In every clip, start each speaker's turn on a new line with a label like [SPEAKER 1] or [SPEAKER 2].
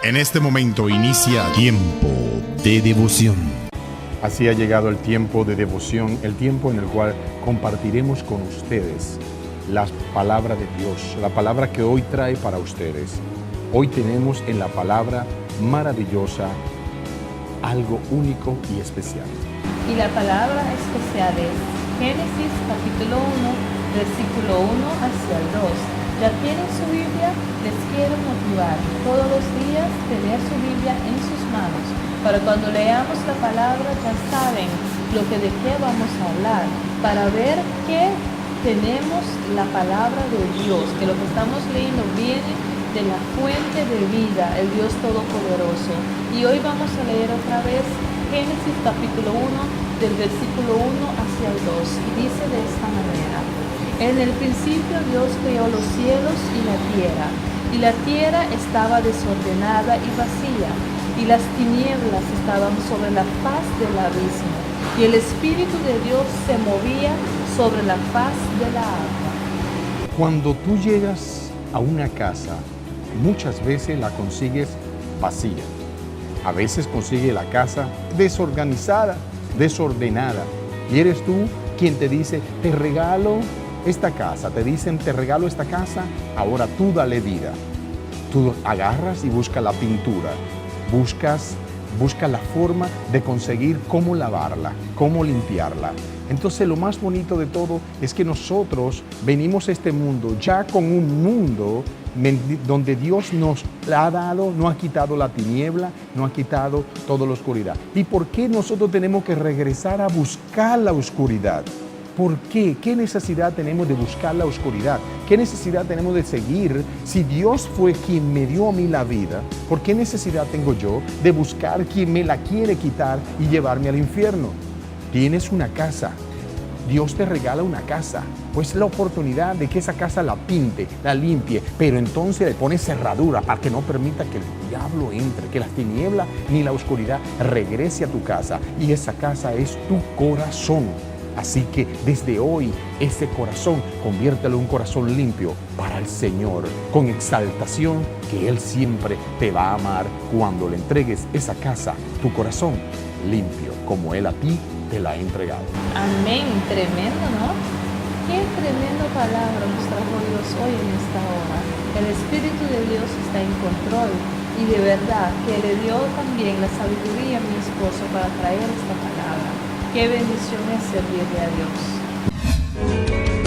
[SPEAKER 1] En este momento inicia Tiempo de Devoción.
[SPEAKER 2] Así ha llegado el tiempo de devoción, el tiempo en el cual compartiremos con ustedes la palabra de Dios, la palabra que hoy trae para ustedes. Hoy tenemos en la palabra maravillosa algo único y especial.
[SPEAKER 3] Y la palabra especial es Génesis capítulo 1, versículo 1 hacia el 2. ¿Ya tienen su Biblia? Les quiero motivar todos los días tener su Biblia en sus manos. Para cuando leamos la palabra ya saben de qué vamos a hablar. Para ver que tenemos la palabra de Dios, que lo que estamos leyendo viene de la fuente de vida, el Dios Todopoderoso. Y hoy vamos a leer otra vez Génesis capítulo 1, del versículo 1 hacia el 2. Y dice de esta manera: En el principio Dios creó los cielos y la tierra estaba desordenada y vacía, y las tinieblas estaban sobre la faz del abismo, y el Espíritu de Dios se movía sobre la faz de la agua.
[SPEAKER 2] Cuando tú llegas a una casa, muchas veces la consigues vacía. A veces consigues la casa desorganizada, desordenada. Y eres tú quien te dice, te regalo esta casa. Te dicen, te regalo esta casa, ahora tú dale vida. Tú agarras y buscas la pintura. Busca la forma de conseguir cómo lavarla, cómo limpiarla. Entonces lo más bonito de todo es que nosotros venimos a este mundo ya con un mundo donde Dios nos ha dado, no ha quitado la tiniebla, no ha quitado toda la oscuridad. ¿Y por qué nosotros tenemos que regresar a buscar la oscuridad? ¿Por qué? ¿Qué necesidad tenemos de buscar la oscuridad? ¿Qué necesidad tenemos de seguir? Si Dios fue quien me dio a mí la vida, ¿por qué necesidad tengo yo de buscar quien me la quiere quitar y llevarme al infierno? Tienes una casa. Dios te regala una casa. Pues la oportunidad de que esa casa la pinte, la limpie, pero entonces le pone cerradura para que no permita que el diablo entre, que las tinieblas ni la oscuridad regrese a tu casa. Y esa casa es tu corazón. Así que desde hoy, ese corazón, conviértelo en un corazón limpio para el Señor, con exaltación, que Él siempre te va a amar cuando le entregues esa casa, tu corazón limpio, como Él a ti te la ha entregado.
[SPEAKER 3] Amén, tremendo, ¿no? Qué tremenda palabra nos trajo Dios hoy en esta hora. El Espíritu de Dios está en control y de verdad que le dio también la sabiduría a mi esposo para traer esta palabra. Qué bendición es servirle a Dios.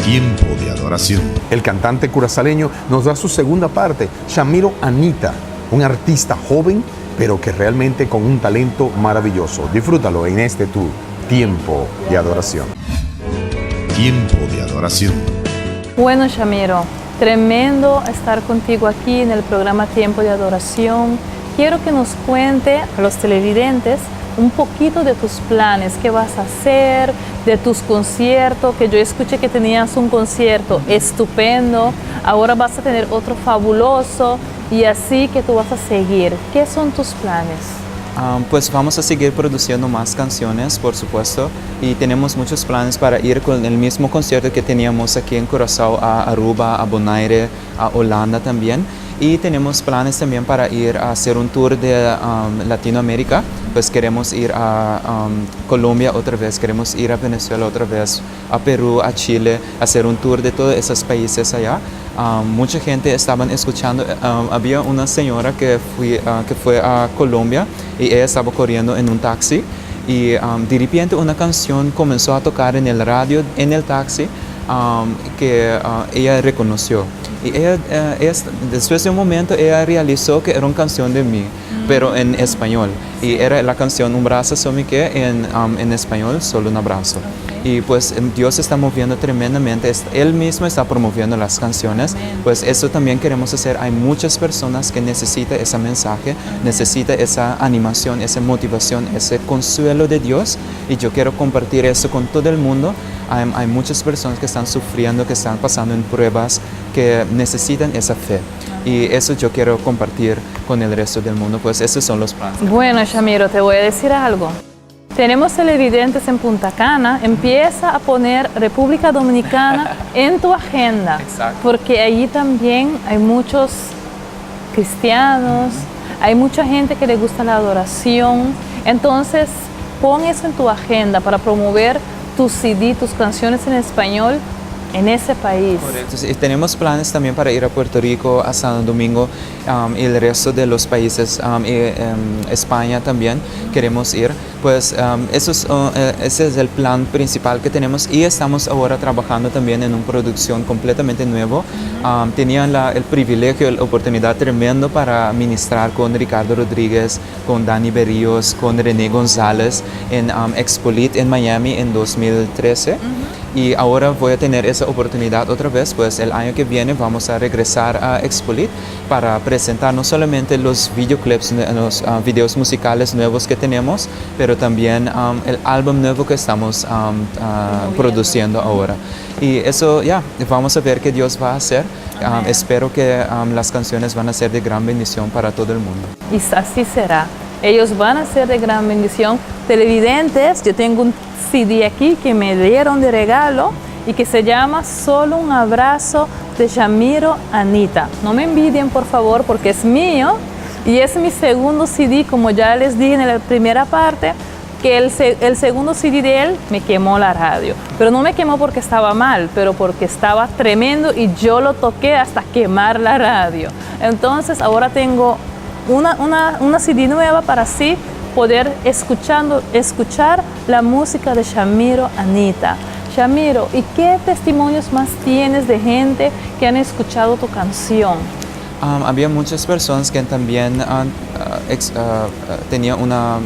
[SPEAKER 1] Tiempo de adoración.
[SPEAKER 2] El cantante curazaleño nos da su segunda parte, Shamiro Anita, un artista joven, pero que realmente con un talento maravilloso. Disfrútalo en este tu tiempo de adoración.
[SPEAKER 1] Tiempo de adoración.
[SPEAKER 3] Bueno, Shamiro, tremendo estar contigo aquí en el programa Tiempo de Adoración. Quiero que nos cuente a los televidentes un poquito de tus planes, qué vas a hacer, de tus conciertos, que yo escuché que tenías un concierto estupendo, ahora vas a tener otro fabuloso y así que tú vas a seguir. ¿Qué son tus planes?
[SPEAKER 4] Pues vamos a seguir produciendo más canciones, por supuesto, y tenemos muchos planes para ir con el mismo concierto que teníamos aquí en Curazao, a Aruba, a Bonaire, a Holanda también. Y tenemos planes también para ir a hacer un tour de Latinoamérica. Pues queremos ir a Colombia otra vez, queremos ir a Venezuela otra vez, a Perú, a Chile, hacer un tour de todos esos países allá. Mucha gente estaban escuchando, había una señora que fue a Colombia y ella estaba corriendo en un taxi y de repente una canción comenzó a tocar en el radio, en el taxi, que ella reconoció. Y ella, después de un momento, ella realizó que era una canción de mí, pero en español. Y era la canción Un Brazo Sobre Mí, en español, solo un abrazo. Y pues Dios está moviendo tremendamente, Él mismo está promoviendo las canciones. Pues eso también queremos hacer. Hay muchas personas que necesitan ese mensaje, necesitan esa animación, esa motivación, ese consuelo de Dios. Y yo quiero compartir eso con todo el mundo. Hay muchas personas que están sufriendo, que están pasando en pruebas, que necesitan esa fe. Y eso yo quiero compartir con el resto del mundo. Pues esos son los planes.
[SPEAKER 3] Bueno, Shamiro, te voy a decir algo. Tenemos televidentes en Punta Cana, empieza a poner República Dominicana en tu agenda.
[SPEAKER 4] Exacto.
[SPEAKER 3] Porque allí también hay muchos cristianos, Hay mucha gente que le gusta la adoración. Entonces, pon eso en tu agenda para promover tus CD, tus canciones en español en ese país.
[SPEAKER 4] Correcto. Sí, tenemos planes también para ir a Puerto Rico, a Santo Domingo y el resto de los países, España también queremos ir. Pues ese es el plan principal que tenemos y estamos ahora trabajando también en una producción completamente nueva. Tenía el privilegio, la oportunidad tremendo para ministrar con Ricardo Rodríguez, con Dani Berríos, con René González en Expolit en Miami en 2013. Y ahora voy a tener esa oportunidad otra vez, pues el año que viene vamos a regresar a Expolit para presentar no solamente los videoclips, los videos musicales nuevos que tenemos, pero también el álbum nuevo que estamos produciendo ahora. Y eso ya, vamos a ver qué Dios va a hacer. Espero que las canciones van a ser de gran bendición para todo el mundo.
[SPEAKER 3] Y así será. Ellos van a ser de gran bendición. Televidentes, yo tengo un CD aquí que me dieron de regalo y que se llama Solo un abrazo de Yamiro Anita. No me envidien, por favor, porque es mío y es mi segundo CD, como ya les dije en la primera parte, que el segundo CD de él me quemó la radio. Pero no me quemó porque estaba mal, pero porque estaba tremendo y yo lo toqué hasta quemar la radio. Entonces ahora tengo una CD nueva para así poder escuchar la música de Yamiro Anita. Yamiro, ¿y qué testimonios más tienes de gente que han escuchado tu canción?
[SPEAKER 4] Había muchas personas que también tenían una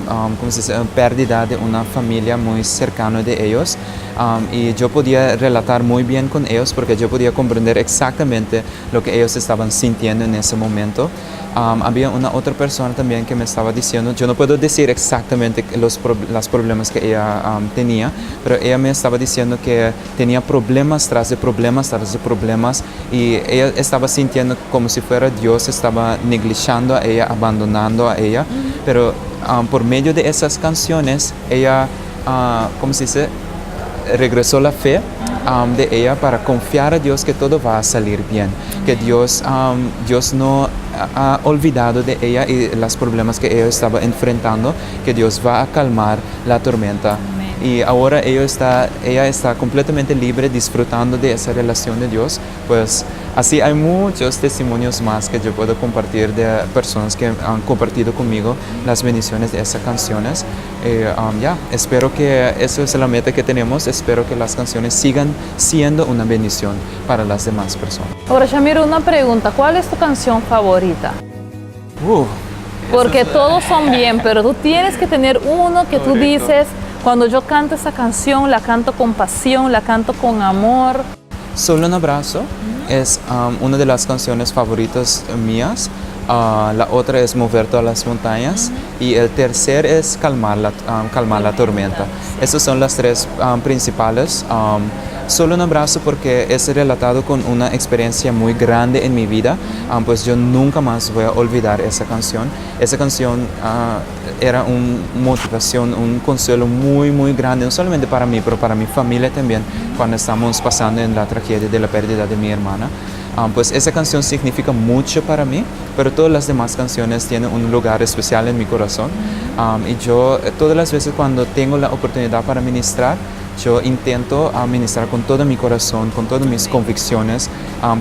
[SPEAKER 4] pérdida de una familia muy cercana de ellos y yo podía relatar muy bien con ellos porque yo podía comprender exactamente lo que ellos estaban sintiendo en ese momento. Había una otra persona también que me estaba diciendo, yo no puedo decir exactamente los problemas que ella tenía, pero ella me estaba diciendo que tenía problemas tras de problemas tras de problemas y ella estaba sintiendo como si fuera Dios estaba negligiendo a ella, abandonando a ella, pero por medio de esas canciones ella, ¿cómo se dice? Regresó la fe de ella para confiar a Dios que todo va a salir bien, que Dios no ha olvidado de ella y los problemas que ella estaba enfrentando, que Dios va a calmar la tormenta. Y ahora ella está completamente libre, disfrutando de esa relación de Dios. Pues así hay muchos testimonios más que yo puedo compartir de personas que han compartido conmigo las bendiciones de esas canciones. Espero que eso es la meta que tenemos. Espero que las canciones sigan siendo una bendición para las demás personas.
[SPEAKER 3] Ahora, Yamiro, una pregunta. ¿Cuál es tu canción favorita? Porque todos son bien, pero tú tienes que tener uno que tú dices, cuando yo canto esa canción, la canto con pasión, la canto con amor.
[SPEAKER 4] Solo un abrazo es una de las canciones favoritas mías. La otra es Mover todas las montañas y el tercer es Calmar la tormenta. Esas son las tres principales. Solo un abrazo porque es relatado con una experiencia muy grande en mi vida, pues yo nunca más voy a olvidar esa canción. Esa canción era una motivación, un consuelo muy, muy grande, no solamente para mí, pero para mi familia también, cuando estamos pasando en la tragedia de la pérdida de mi hermana. Pues esa canción significa mucho para mí, pero todas las demás canciones tienen un lugar especial en mi corazón. Y yo todas las veces cuando tengo la oportunidad para ministrar, yo intento ministrar con todo mi corazón, con todas mis convicciones,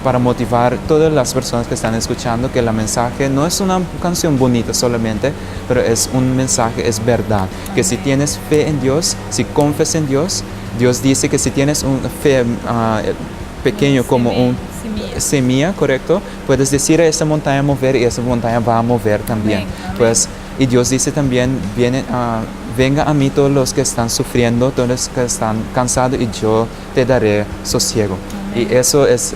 [SPEAKER 4] para motivar a todas las personas que están escuchando que el mensaje no es una canción bonita solamente, pero es un mensaje, es verdad. Que si tienes fe en Dios, si confías en Dios, Dios dice que si tienes una fe pequeño como un semilla, correcto, puedes decir a esa montaña mover y esa montaña va a mover también. Pues, y Dios dice también, venga a mí todos los que están sufriendo, todos los que están cansados y yo te daré sosiego. Y eso es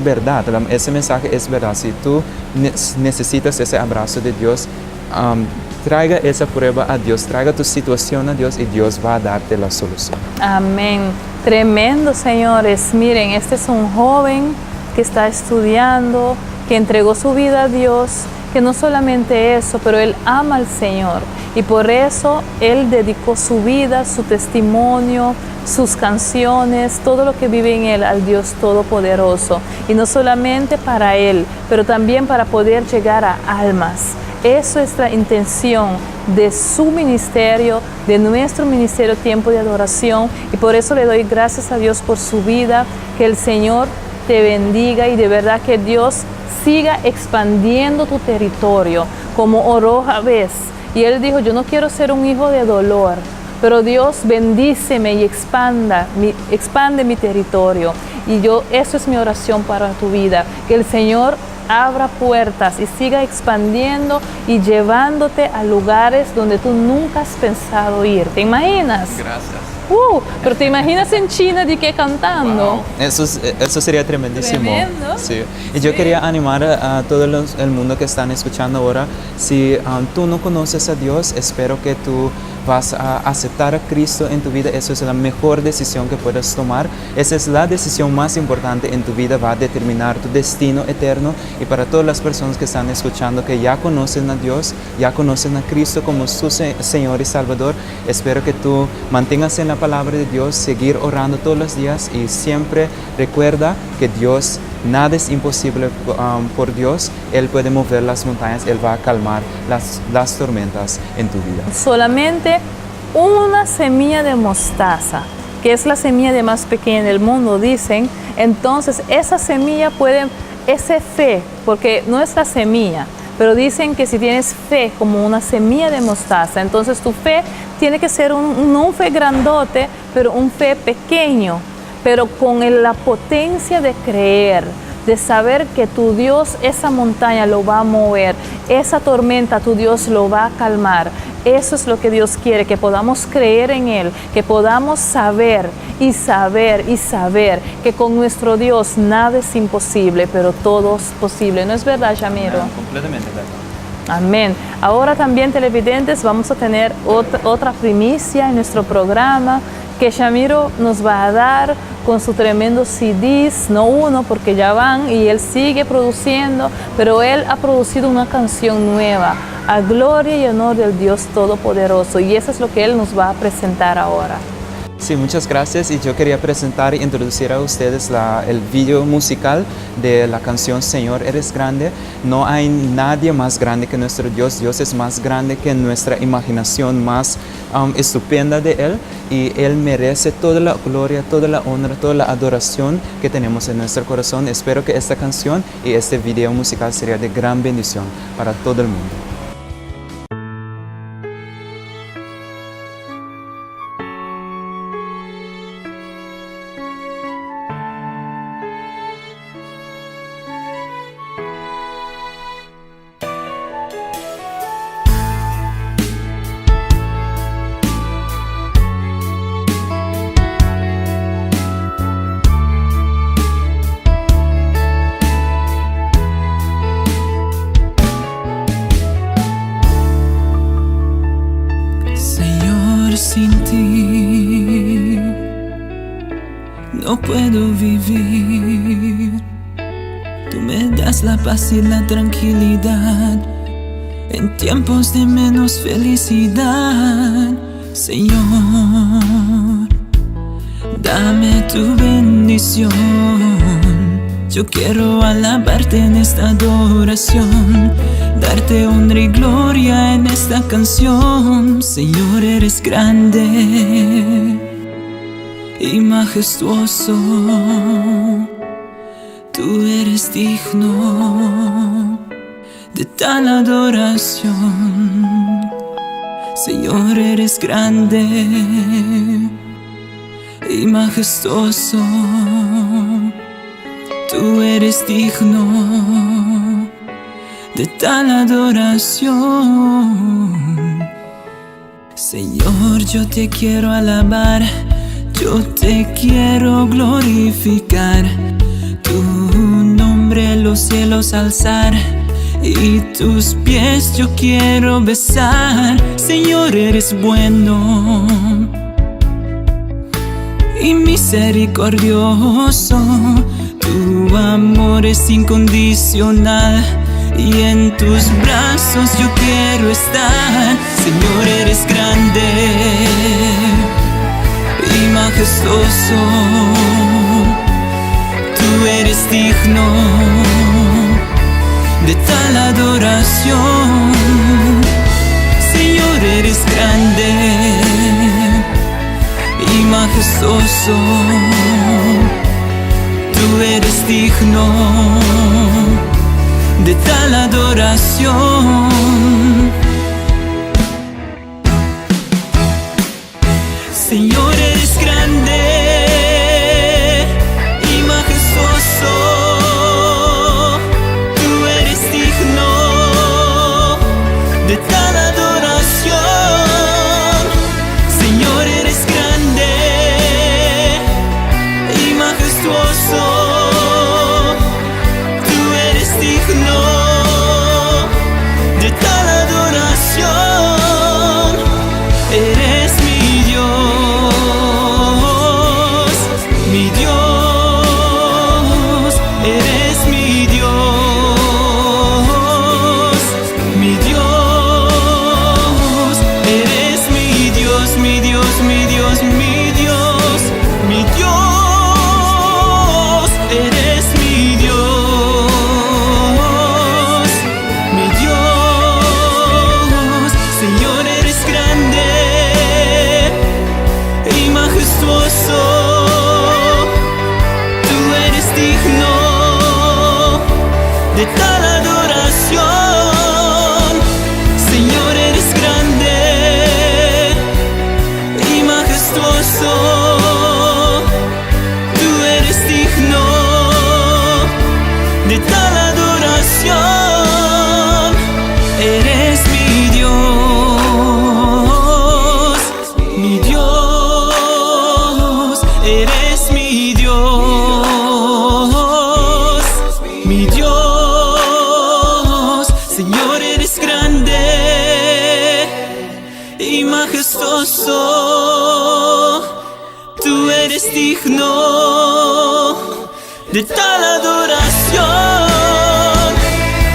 [SPEAKER 4] verdad, ese mensaje es verdad. Si tú necesitas ese abrazo de Dios, traiga esa prueba a Dios, traiga tu situación a Dios y Dios va a darte la solución.
[SPEAKER 3] Amén. Tremendo, señores. Miren, este es un joven que está estudiando, que entregó su vida a Dios, que no solamente eso, pero él ama al Señor y por eso él dedicó su vida, su testimonio, sus canciones, todo lo que vive en él al Dios Todopoderoso. Y no solamente para él, pero también para poder llegar a almas. Eso es la intención de su ministerio, de nuestro ministerio Tiempo de Adoración, y por eso le doy gracias a Dios por su vida, que el Señor te bendiga y de verdad que Dios siga expandiendo tu territorio, como oró Jabez. Y él dijo, yo no quiero ser un hijo de dolor, pero Dios bendíceme y expande mi territorio. Y eso es mi oración para tu vida, que el Señor abra puertas y siga expandiendo y llevándote a lugares donde tú nunca has pensado ir. ¿Te imaginas?
[SPEAKER 4] Gracias.
[SPEAKER 3] Pero te imaginas en China de que cantando.
[SPEAKER 4] Wow. Eso sería tremendísimo.
[SPEAKER 3] Tremendo.
[SPEAKER 4] Sí. Y yo quería animar a todo el mundo que están escuchando ahora. Si tú no conoces a Dios, espero que tú vas a aceptar a Cristo en tu vida. Eso es la mejor decisión que puedes tomar. Esa es la decisión más importante en tu vida. Va a determinar tu destino eterno. Y para todas las personas que están escuchando, que ya conocen a Dios, ya conocen a Cristo como su Señor y Salvador, espero que tú mantengas en la palabra de Dios, seguir orando todos los días y siempre recuerda que Dios, nada es imposible por Dios. Él puede mover las montañas, Él va a calmar las tormentas en tu vida.
[SPEAKER 3] Solamente una semilla de mostaza, que es la semilla de más pequeña del mundo, dicen. Entonces esa semilla esa fe, porque no es la semilla, pero dicen que si tienes fe como una semilla de mostaza, entonces tu fe tiene que ser no un fe grandote, pero un fe pequeño, pero con la potencia de creer, de saber que tu Dios esa montaña lo va a mover, esa tormenta tu Dios lo va a calmar. Eso es lo que Dios quiere, que podamos creer en Él, que podamos saber y saber y saber que con nuestro Dios nada es imposible, pero todo es posible. ¿No es verdad, Yamiro?
[SPEAKER 4] Completamente verdad.
[SPEAKER 3] Amén. Ahora también, televidentes, vamos a tener otra primicia en nuestro programa que Yamiro nos va a dar con su tremendo CDs, no uno porque ya van y él sigue produciendo, pero él ha producido una canción nueva, a gloria y honor del Dios Todopoderoso, y eso es lo que él nos va a presentar ahora.
[SPEAKER 4] Sí, muchas gracias, y yo quería presentar e introducir a ustedes el video musical de la canción Señor Eres Grande. No hay nadie más grande que nuestro Dios. Dios es más grande que nuestra imaginación más estupenda de Él, y Él merece toda la gloria, toda la honra, toda la adoración que tenemos en nuestro corazón. Espero que esta canción y este video musical sería de gran bendición para todo el mundo.
[SPEAKER 5] Sin ti no puedo vivir. Tú me das la paz y la tranquilidad en tiempos de menos felicidad. Señor, dame tu bendición. Yo quiero alabarte en esta adoración, darte honra y gloria en esta canción. Señor, eres grande y majestuoso. Tú eres digno de tal adoración. Señor, eres grande y majestuoso. Tú eres digno de tal adoración. Señor, yo te quiero alabar, yo te quiero glorificar. Tu nombre en los cielos alzar, y tus pies yo quiero besar. Señor, eres bueno y misericordioso. Tu amor es incondicional, y en tus brazos yo quiero estar. Señor, eres grande y majestuoso. Tú eres digno de tal adoración. majestuoso, tú eres digno de tal adoración. Señor, eres grande y majestuoso, tú eres digno de tal adoración. Señor, eres grande y majestuoso, tú eres digno de tal adoración. Eres mi Dios, mi Dios, eres mi Dios, mi Dios, eres mi Dios, mi Dios, mi Dios, mi Dios, mi Dios, eres mi Dios, mi Dios. Señor, eres grande y majestuoso, tú eres digno de tal adoración. Señor, eres grande y majestuoso, tú eres digno de tal adoración. Eres mi Dios, mi Dios, eres mi Dios, mi Dios. Señor, eres grande y majestuoso, tú eres digno de tal adoración.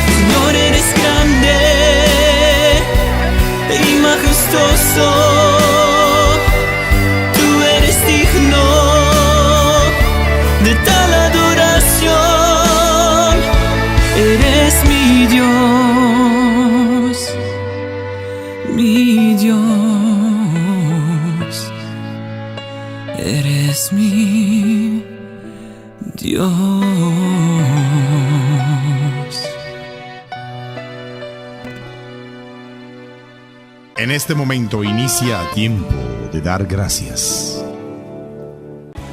[SPEAKER 5] Señor, eres grande y majestuoso, tú eres digno de tal adoración. Eres mi Dios, mi Dios, eres mi Dios.
[SPEAKER 1] En este momento inicia Tiempo de Dar Gracias.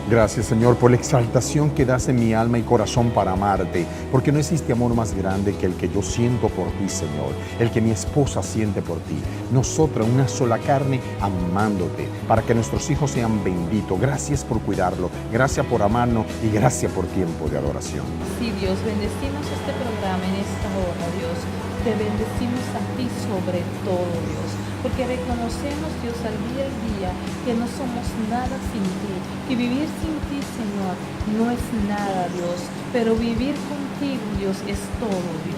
[SPEAKER 2] Gracias, Señor, por la exaltación que das en mi alma y corazón para amarte, porque no existe amor más grande que el que yo siento por ti, Señor, el que mi esposa siente por ti. Nosotros, una sola carne, amándote, para que nuestros hijos sean benditos. Gracias por cuidarlo, gracias por amarnos y gracias por tiempo de adoración.
[SPEAKER 3] Sí, Dios, bendecimos este programa en esta hora, Dios. Te bendecimos a ti sobre todo, Dios, porque reconocemos, Dios, al día que no somos nada sin ti, que vivir sin ti, Señor, no es nada, Dios, pero vivir contigo, Dios, es todo, Dios.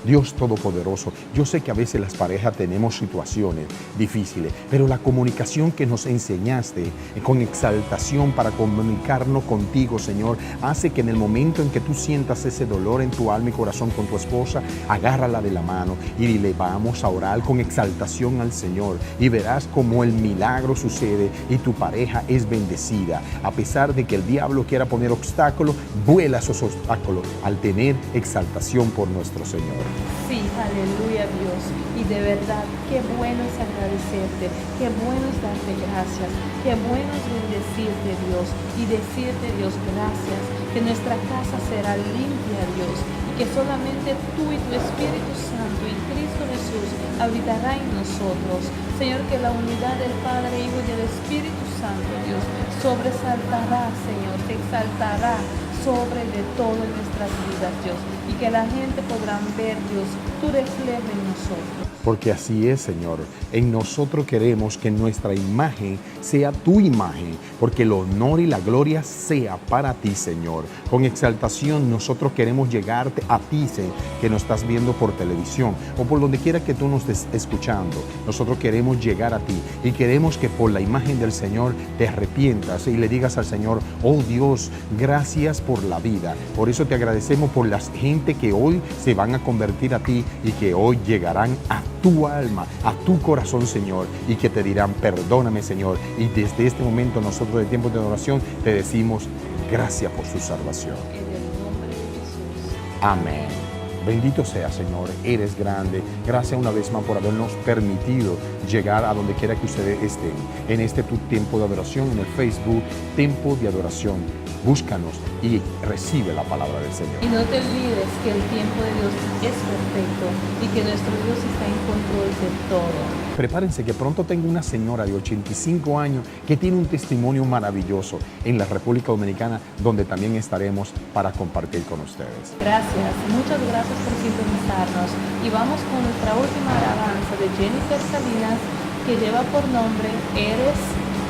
[SPEAKER 2] Dios Todopoderoso, yo sé que a veces las parejas tenemos situaciones difíciles, pero la comunicación que nos enseñaste con exaltación para comunicarnos contigo, Señor, hace que en el momento en que tú sientas ese dolor en tu alma y corazón con tu esposa, agárrala de la mano y le vamos a orar con exaltación al Señor y verás cómo el milagro sucede y tu pareja es bendecida. A pesar de que el diablo quiera poner obstáculos, vuela esos obstáculos al tener exaltación por nuestro Señor.
[SPEAKER 3] Sí, aleluya, Dios. Y de verdad, qué bueno es agradecerte, qué bueno es darte gracias, qué bueno es bendecirte, Dios, y decirte, Dios, gracias, que nuestra casa será limpia, Dios, y que solamente tú y tu Espíritu Santo y Cristo Jesús habitará en nosotros. Señor, que la unidad del Padre, Hijo y del Espíritu Santo, Dios, sobresaltará, Señor, te exaltará sobre de todo en nuestras vidas, Dios, y que la gente podrá ver, Dios, tu reflejo en nosotros.
[SPEAKER 2] Porque así es, Señor. En nosotros queremos que nuestra imagen sea tu imagen, porque el honor y la gloria sea para ti, Señor. Con exaltación nosotros queremos llegarte a ti, Señor, que nos estás viendo por televisión o por donde quiera que tú nos estés escuchando. Nosotros queremos llegar a ti y queremos que por la imagen del Señor te arrepientas y le digas al Señor: oh Dios, gracias por la vida. Por eso te agradecemos por la gente que hoy se van a convertir a ti y que hoy llegarán a tu alma, a tu corazón, Señor, y que te dirán, perdóname, Señor. Y desde este momento nosotros de tiempo de adoración te decimos, gracias por su salvación.
[SPEAKER 3] En el nombre de Jesús.
[SPEAKER 2] Amén. Bendito sea, Señor, eres grande. Gracias una vez más por habernos permitido llegar a donde quiera que ustedes estén. En este tu tiempo de adoración, en el Facebook, Tiempo de Adoración. Búscanos y recibe la palabra del Señor.
[SPEAKER 3] Y no te olvides que el tiempo de Dios es perfecto y que nuestro Dios está en control de todo.
[SPEAKER 2] Prepárense que pronto tengo una señora de 85 años que tiene un testimonio maravilloso en la República Dominicana, donde también estaremos para compartir con ustedes.
[SPEAKER 3] Gracias, muchas gracias por sintonizarnos. Y vamos con nuestra última alabanza de Jennifer Salinas, que lleva por nombre Eres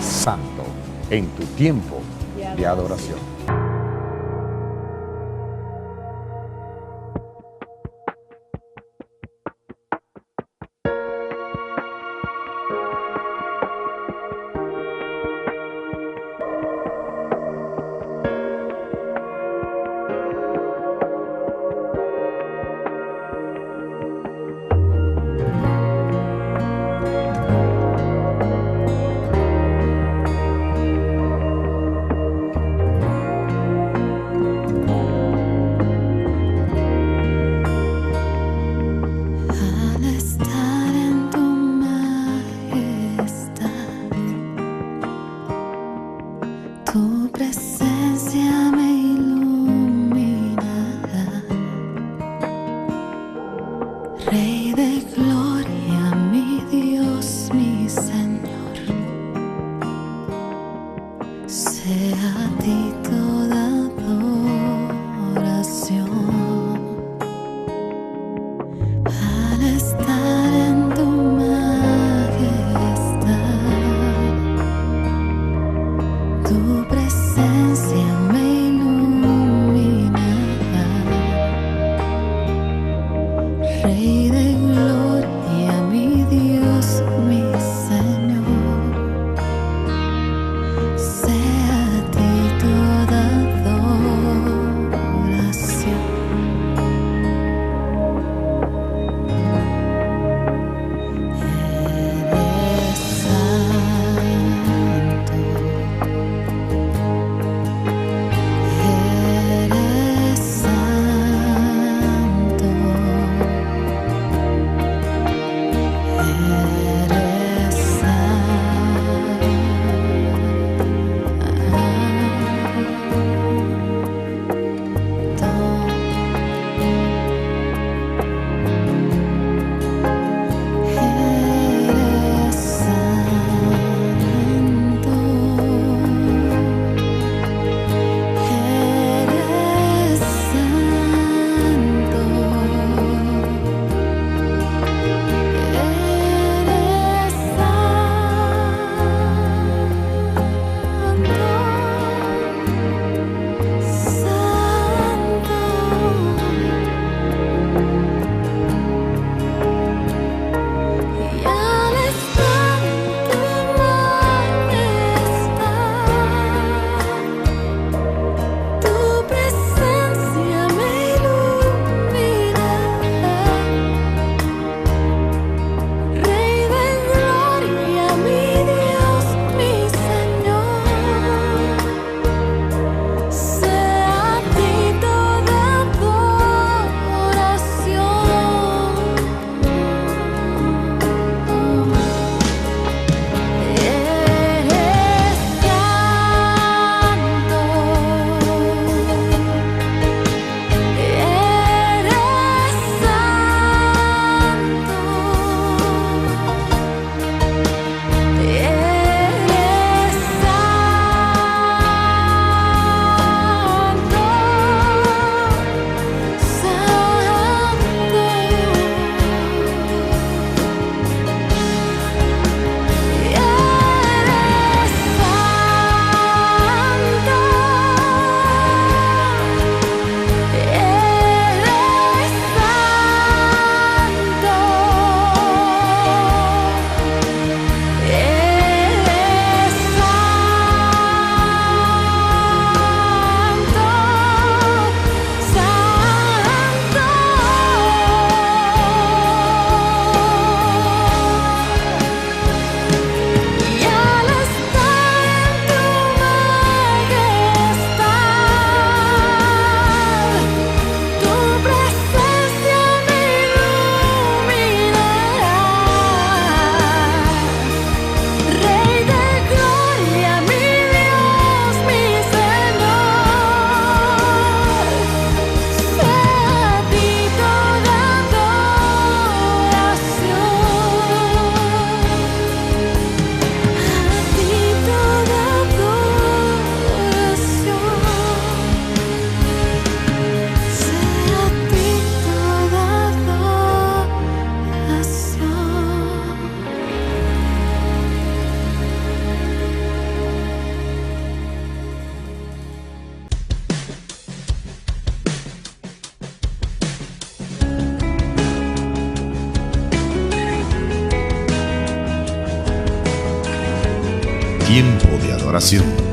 [SPEAKER 2] Santo, en tu tiempo de adoración.
[SPEAKER 1] Tiempo de adoración.